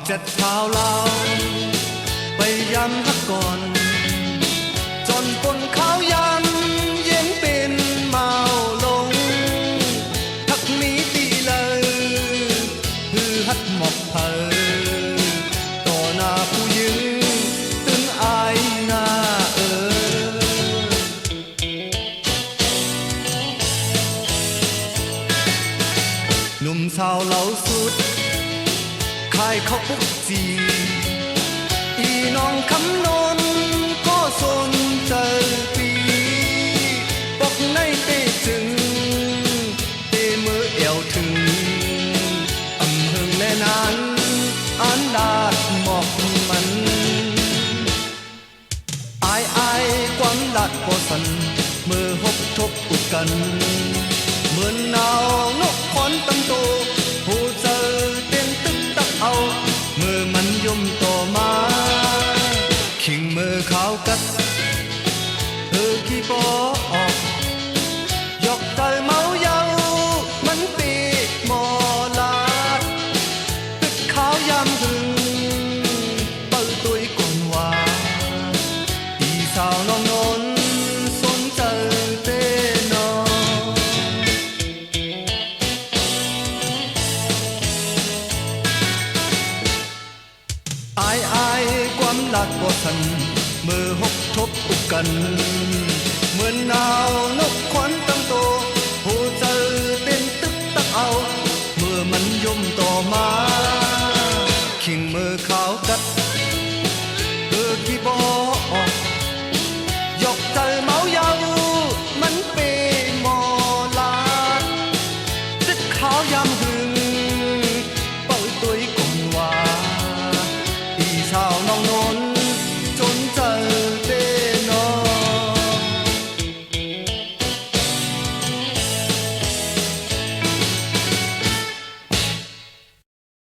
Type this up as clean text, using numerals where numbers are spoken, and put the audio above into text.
จัดเท้าเราไปยำฮักก่อนจนปนข้าวยำเย็นเป็นเมาลงทักมีตีเลยฮือฮัดหมอกเพอต่อหน้าผู้ยืนตึงอายหน้าหนุ่มสาวเหล่าสุดขายข้าวปุกจีอีน้องคำนนก็สนใจปีปกในเตจึงเตมือเอวถึงอำเภอแม่นานอันดาดหมอกมันอายความดัดพอสันมือหกทบอุกกันเหมือนหนาวนกคอนตั้งโตผู้เจอเต้นตึกตักเอามือมันยุ่มต่อมาขิงมือขาวกัดขี้ปอออกยกใจเมาเยามันปีหมอลาดตึกขาวยำหึงเปิดตุยก่อนว่าอีสาวน้องนนสนใจเต้นออายความหลัดบ่ทันมือหกทบอุกกันเหมือนหนาว